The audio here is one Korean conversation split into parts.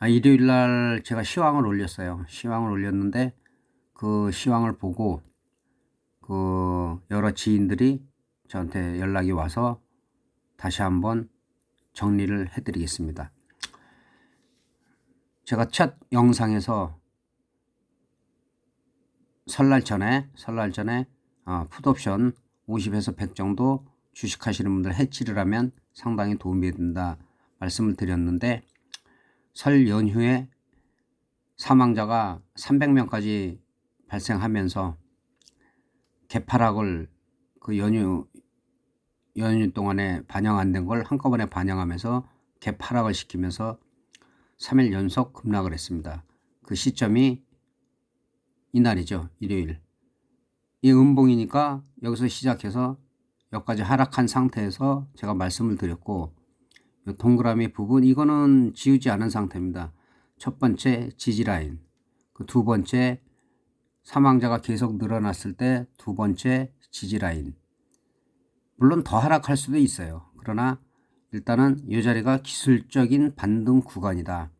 일요일 날 제가 시황을 올렸어요. 시황을 올렸는데 그 시황을 보고 여러 지인들이 저한테 연락이 와서 다시 한번 정리를 해 드리겠습니다. 제가 첫 영상에서 설날 전에 풋옵션 50에서 100 정도 주식하시는 분들 해치를 하면 상당히 도움이 된다 말씀을 드렸는데, 설 연휴에 사망자가 300명까지 발생하면서 개파락을 그 연휴 동안에 반영 안 된 걸 한꺼번에 반영하면서 개파락을 시키면서 3일 연속 급락을 했습니다. 그 시점이 이날이죠. 일요일. 이 음봉이니까 여기서 시작해서 여기까지 하락한 상태에서 제가 말씀을 드렸고, 이 동그라미 부분 이거는 지우지 않은 상태입니다. 첫 번째 지지라인, 그 두 번째 사망자가 계속 늘어났을 때 두 번째 지지라인. 물론 더 하락할 수도 있어요. 그러나 일단은 이 자리가 기술적인 반등 구간이다.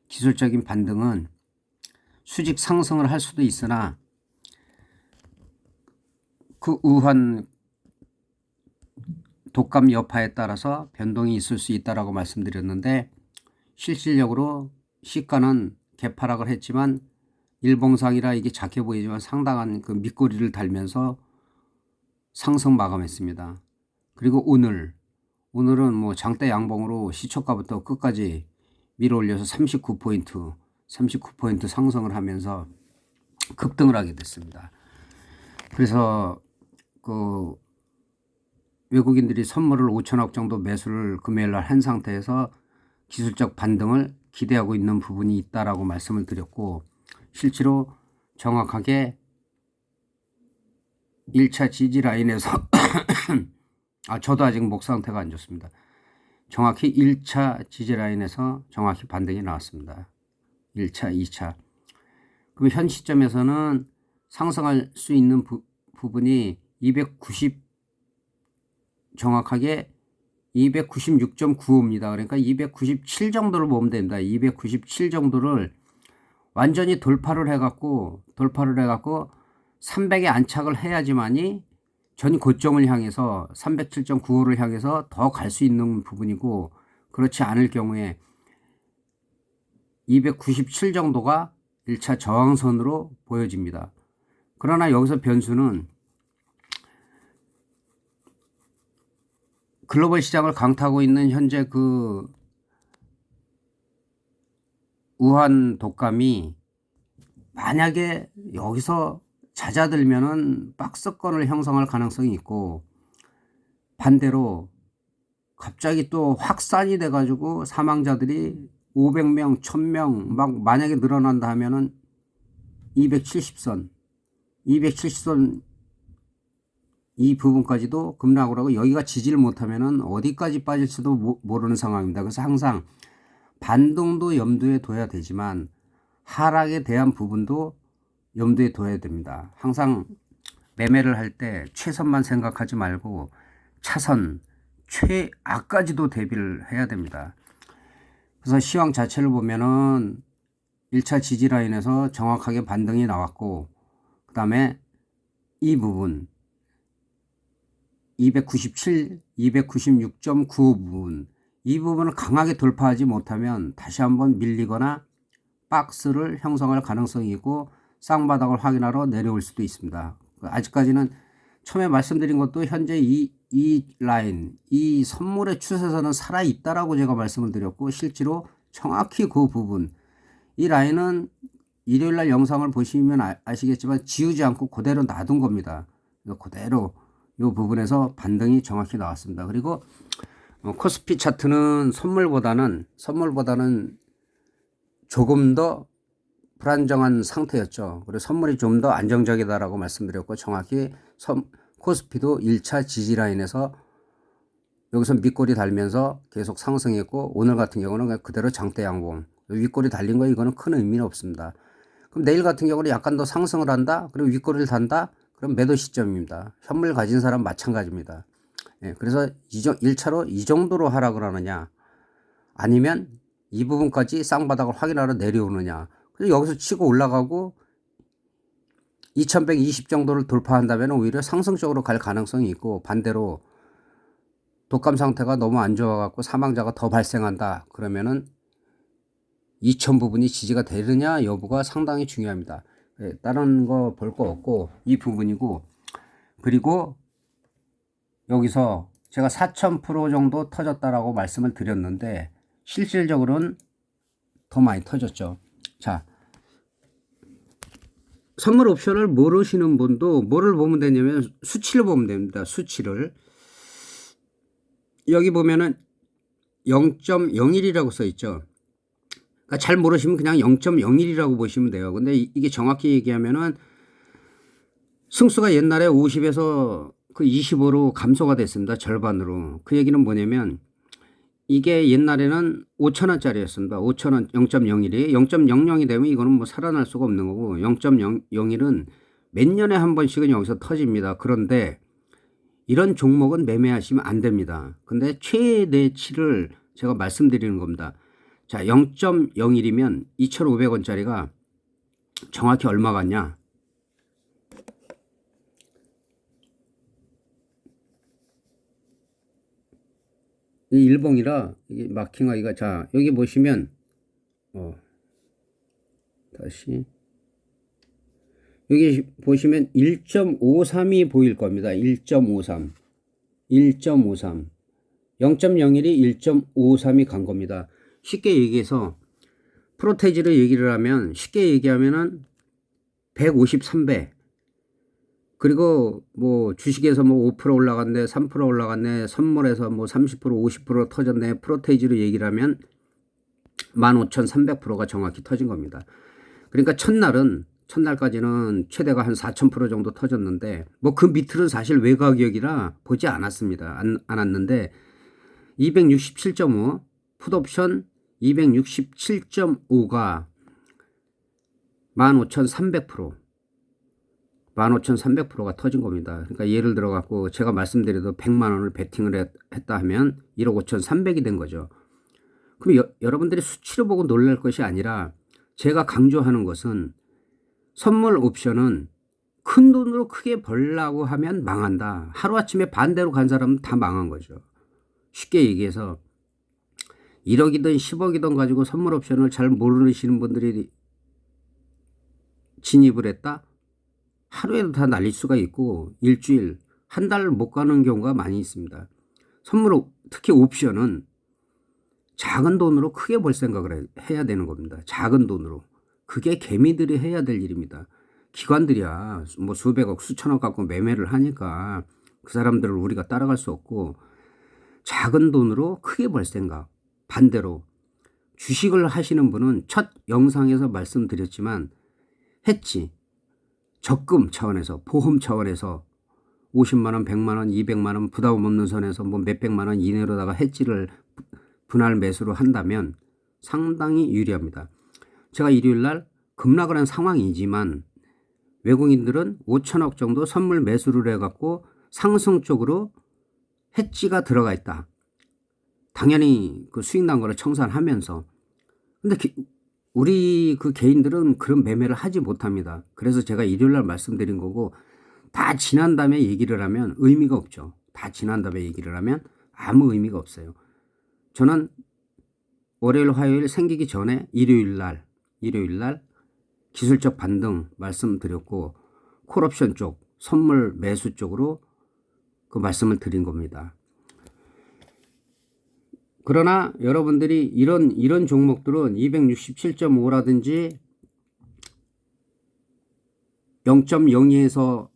기술적인 반등은 수직 상승을 할 수도 있으나 그 우한 독감 여파에 따라서 변동이 있을 수 있다라고 말씀드렸는데, 실질적으로 시가는 개파락을 했지만 일봉상이라 이게 작게 보이지만 상당한 그 밑꼬리를 달면서 상승 마감했습니다. 그리고 오늘은 뭐 장대 양봉으로 시초가부터 끝까지 밀어 올려서 39포인트 상승을 하면서 급등을 하게 됐습니다. 그래서 그 외국인들이 선물을 5천억 정도 매수를 금요일 날 한 상태에서 기술적 반등을 기대하고 있는 부분이 있다라고 말씀을 드렸고, 실제로 정확하게 1차 지지 라인에서 저도 아직 목 상태가 안 좋습니다. 정확히 1차 지지 라인에서 정확히 반등이 나왔습니다. 1차, 2차. 그럼 현 시점에서는 상승할 수 있는 부분이 290, 정확하게 296.95입니다. 그러니까 297 정도를 보면 됩니다. 297 정도를 완전히 돌파를 해갖고 300에 안착을 해야지만이 전 고점을 향해서 307.95를 향해서 더 갈 수 있는 부분이고, 그렇지 않을 경우에 297 정도가 1차 저항선으로 보여집니다. 그러나 여기서 변수는 글로벌 시장을 강타하고 있는 현재 그 우한 독감이 만약에 여기서 잦아들면은 박스권을 형성할 가능성이 있고, 반대로 갑자기 또 확산이 돼가지고 사망자들이 500명, 1000명 막 만약에 늘어난다 하면은 270선 이 부분까지도 급락을 하고, 여기가 지지를 못하면은 어디까지 빠질지도 모르는 상황입니다. 그래서 항상 반등도 염두에 둬야 되지만 하락에 대한 부분도 염두에 둬야 됩니다. 항상 매매를 할 때 최선만 생각하지 말고 차선, 최악까지도 대비를 해야 됩니다. 그래서 시황 자체를 보면은 1차 지지 라인에서 정확하게 반등이 나왔고, 그 다음에 이 부분 297, 296.95 부분, 이 부분을 강하게 돌파하지 못하면 다시 한번 밀리거나 박스를 형성할 가능성이 있고 쌍바닥을 확인하러 내려올 수도 있습니다. 아직까지는 처음에 말씀드린 것도 현재 이 라인, 이 선물의 추세선은 살아있다라고 제가 말씀을 드렸고, 실제로 정확히 그 부분, 이 라인은 일요일날 영상을 보시면 아시겠지만 지우지 않고 그대로 놔둔 겁니다. 그대로 이 부분에서 반등이 정확히 나왔습니다. 그리고 코스피 차트는 선물보다는 조금 더 불안정한 상태였죠. 그리고 선물이 좀 더 안정적이다라고 말씀드렸고, 정확히 코스피도 1차 지지라인에서 여기서 밑꼬리 달면서 계속 상승했고, 오늘 같은 경우는 그냥 그대로 장대 양봉, 윗꼬리 달린 거 이거는 큰 의미는 없습니다. 그럼 내일 같은 경우는 약간 더 상승을 한다, 그리고 윗꼬리를 단다, 그럼 매도 시점입니다. 현물 가진 사람 마찬가지입니다. 그래서 1차로 이 정도로 하락을 하느냐, 아니면 이 부분까지 쌍바닥을 확인하러 내려오느냐. 그래서 여기서 치고 올라가고 2120 정도를 돌파한다면 오히려 상승적으로 갈 가능성이 있고, 반대로 독감 상태가 너무 안 좋아갖고 사망자가 더 발생한다. 그러면은 2000 부분이 지지가 되느냐 여부가 상당히 중요합니다. 다른 거 볼 거 없고 이 부분이고, 그리고 여기서 제가 4000% 정도 터졌다라고 말씀을 드렸는데 실질적으로는 더 많이 터졌죠. 자, 선물 옵션을 모르시는 분도 뭐를 보면 되냐면 수치를 보면 됩니다. 수치를. 여기 보면은 0.01이라고 써 있죠. 그러니까 잘 모르시면 그냥 0.01이라고 보시면 돼요. 근데 이게 정확히 얘기하면은 승수가 옛날에 50에서 그 25로 감소가 됐습니다. 절반으로. 그 얘기는 뭐냐면 이게 옛날에는 5,000원짜리였습니다. 5,000원 0.01이 0.00이 되면 이거는 뭐 살아날 수가 없는 거고, 0.01은 몇 년에 한 번씩은 여기서 터집니다. 그런데 이런 종목은 매매하시면 안 됩니다. 근데 최대치를 제가 말씀드리는 겁니다. 자, 0.01이면 2,500원짜리가 정확히 얼마 같냐? 이 일봉이라 이게 마킹하기가, 자, 여기 보시면 다시 여기 보시면 1.53이 보일 겁니다. 1.53 0.01이 1.53이 간 겁니다. 쉽게 얘기해서 프로테이지를 얘기를 하면, 쉽게 얘기하면은 153배, 그리고 뭐 주식에서 뭐 5% 올라갔네, 3% 올라갔네, 선물에서 뭐 30% 50% 터졌네, 프로테이지로 얘기를 하면 15,300%가 정확히 터진 겁니다. 그러니까 첫날까지는 최대가 한 4,000% 정도 터졌는데, 뭐 그 밑으로는 사실 외곽격이라 보지 않았습니다. 않았는데 267.5 풋옵션 267.5가 15,300%, 15,300%가 터진 겁니다. 그러니까 예를 들어 갖고 제가 말씀드려도 100만 원을 베팅을 했다 하면 1억 5,300이 된 거죠. 그럼 여러분들이 수치를 보고 놀랄 것이 아니라, 제가 강조하는 것은 선물 옵션은 큰 돈으로 크게 벌려고 하면 망한다. 하루아침에 반대로 간 사람은 다 망한 거죠. 쉽게 얘기해서 1억이든 10억이든 가지고 선물 옵션을 잘 모르시는 분들이 진입을 했다? 하루에도 다 날릴 수가 있고 일주일, 한 달 못 가는 경우가 많이 있습니다. 특히 옵션은 작은 돈으로 크게 벌 생각을 해야 되는 겁니다. 작은 돈으로. 그게 개미들이 해야 될 일입니다. 기관들이야 뭐 수백억 수천억 갖고 매매를 하니까 그 사람들을 우리가 따라갈 수 없고, 작은 돈으로 크게 벌 생각. 반대로 주식을 하시는 분은 첫 영상에서 말씀드렸지만 해지, 적금 차원에서, 보험 차원에서 50만 원, 100만 원, 200만 원 부담 없는 선에서 뭐 몇백만 원 이내로다가 해지를 분할 매수로 한다면 상당히 유리합니다. 제가 일요일 날 급락을 한 상황이지만 외국인들은 5천억 정도 선물 매수를 해갖고 상승 쪽으로 해지가 들어가 있다. 당연히 그 수익 난 거를 청산하면서. 근데 우리 그 개인들은 그런 매매를 하지 못합니다. 그래서 제가 일요일 날 말씀드린 거고, 다 지난 다음에 얘기를 하면 의미가 없죠. 다 지난 다음에 얘기를 하면 아무 의미가 없어요. 저는 월요일, 화요일 생기기 전에 일요일 날 기술적 반등 말씀드렸고, 콜옵션 쪽, 선물 매수 쪽으로 그 말씀을 드린 겁니다. 그러나 여러분들이 이런 종목들은 267.5라든지 0.02에서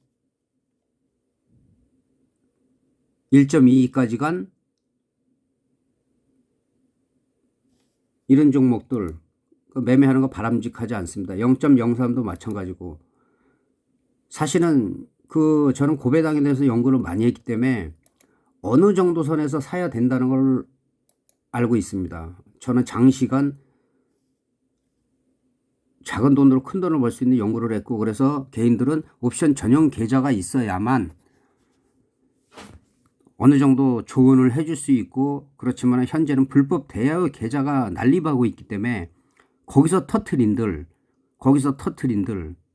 1.22까지 간 이런 종목들 매매하는 거 바람직하지 않습니다. 0.03도 마찬가지고, 사실은 저는 고배당에 대해서 연구를 많이 했기 때문에 어느 정도 선에서 사야 된다는 걸 알고 있습니다. 저는 장시간 작은 돈으로 큰 돈을 벌 수 있는 연구를 했고, 그래서 개인들은 옵션 전용 계좌가 있어야만 어느 정도 조언을 해줄 수 있고, 그렇지만 현재는 불법 대여 계좌가 난립하고 있기 때문에 거기서 터트린들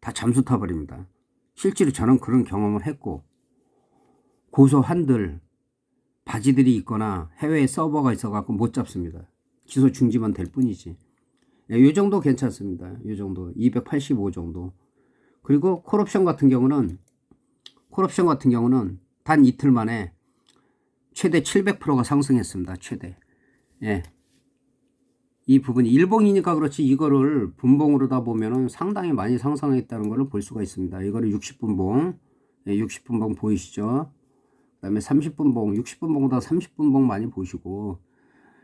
다 잠수 타버립니다. 실제로 저는 그런 경험을 했고, 고소한들 바지들이 있거나 해외에 서버가 있어갖고 못 잡습니다. 기소 중지만 될 뿐이지. 이 정도 괜찮습니다. 이 정도 285 정도. 그리고 콜옵션 같은 경우는 단 이틀 만에 최대 700%가 상승했습니다. 최대. 예. 이 부분이 일봉이니까 그렇지, 이거를 분봉으로 다 보면은 상당히 많이 상승했다는 것을 볼 수가 있습니다. 이거를 60분봉, 예, 60분봉 보이시죠? 그 다음에 30분봉, 60분봉보다 30분봉 많이 보시고,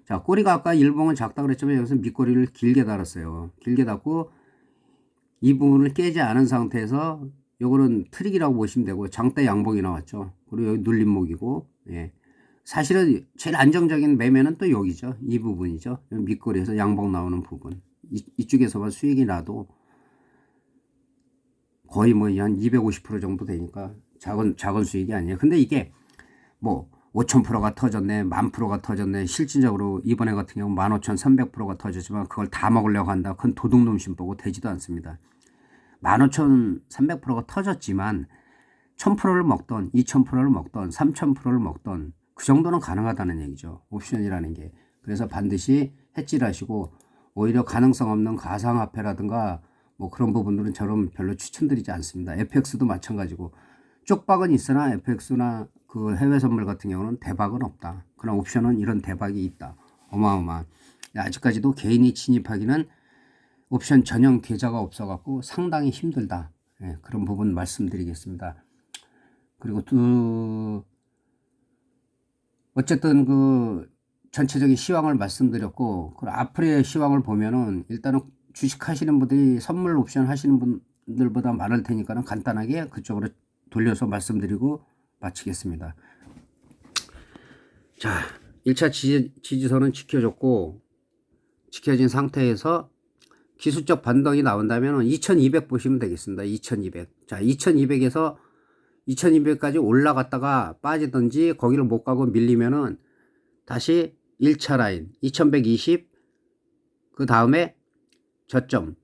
자, 꼬리가 아까 일봉은 작다 그랬지만 여기서 밑꼬리를 길게 달았어요. 길게 달고 이 부분을 깨지 않은 상태에서 요거는 트릭이라고 보시면 되고, 장대 양봉이 나왔죠. 그리고 여기 눌림목이고, 예. 사실은 제일 안정적인 매매는 또 여기죠. 이 부분이죠. 밑거리에서 양봉 나오는 부분. 이쪽에서만 수익이 나도 거의 뭐 한 250% 정도 되니까 작은 수익이 아니에요. 근데 이게 뭐 5,000%가 터졌네, 10,000%가 터졌네, 실질적으로 이번에 같은 경우 15,300%가 터졌지만 그걸 다 먹으려고 한다. 그건 도둑놈 심보고 되지도 않습니다. 15,300%가 터졌지만 1,000%를 먹던, 2,000%를 먹던, 3,000%를 먹던 그 정도는 가능하다는 얘기죠. 옵션이라는 게. 그래서 반드시 해지하시고, 오히려 가능성 없는 가상화폐라든가 뭐 그런 부분들은 저는 별로 추천드리지 않습니다. FX도 마찬가지고, 쪽박은 있으나 FX나 그 해외 선물 같은 경우는 대박은 없다. 그러나 옵션은 이런 대박이 있다. 어마어마한. 아직까지도 개인이 진입하기는 옵션 전용 계좌가 없어갖고 상당히 힘들다. 예, 그런 부분 말씀드리겠습니다. 그리고 또 어쨌든 그 전체적인 시황을 말씀드렸고, 그 앞으로의 시황을 보면은 일단은 주식 하시는 분들이 선물 옵션 하시는 분들보다 많을 테니까는 간단하게 그쪽으로 돌려서 말씀드리고 마치겠습니다. 자, 1차 지지선은 지켜졌고, 지켜진 상태에서 기술적 반등이 나온다면 2200 보시면 되겠습니다. 2200. 자, 2200에서 2200까지 올라갔다가 빠지든지 거기를 못 가고 밀리면은 다시 1차 라인 2120, 그 다음에 저점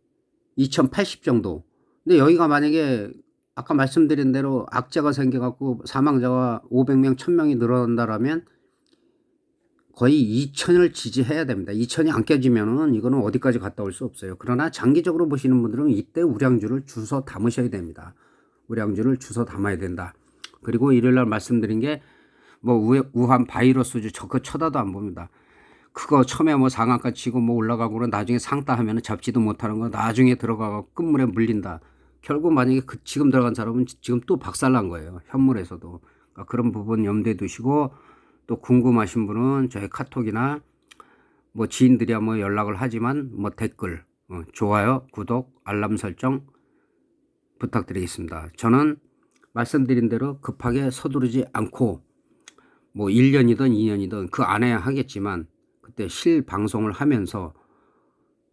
2080 정도. 근데 여기가 만약에 아까 말씀드린 대로 악재가 생겨갖고 사망자가 500명, 1000명이 늘어난다라면 거의 2000을 지지해야 됩니다. 2000이 안 깨지면은 이거는 어디까지 갔다 올 수 없어요. 그러나 장기적으로 보시는 분들은 이때 우량주를 주워 담으셔야 됩니다. 우량주를 주워 담아야 된다. 그리고 일요일날 말씀드린 게 뭐 우한 바이러스주 저거 쳐다도 안 봅니다. 그거 처음에 뭐 상한가 치고 뭐 올라가고 그러 나중에 상따 하면은 잡지도 못하는 거 나중에 들어가고 끝물에 물린다. 결국 만약에 지금 들어간 사람은 지금 또 박살난 거예요. 현물에서도. 그러니까 그런 부분 염두에 두시고, 또 궁금하신 분은 저희 카톡이나 뭐 지인들이야 뭐 연락을 하지만 뭐 댓글, 좋아요, 구독, 알람 설정 부탁드리겠습니다. 저는 말씀드린 대로 급하게 서두르지 않고 뭐 1년이든 2년이든 그 안에 하겠지만 그때 실방송을 하면서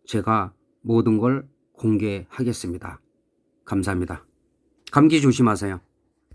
제가 모든 걸 공개하겠습니다. 감사합니다. 감기 조심하세요.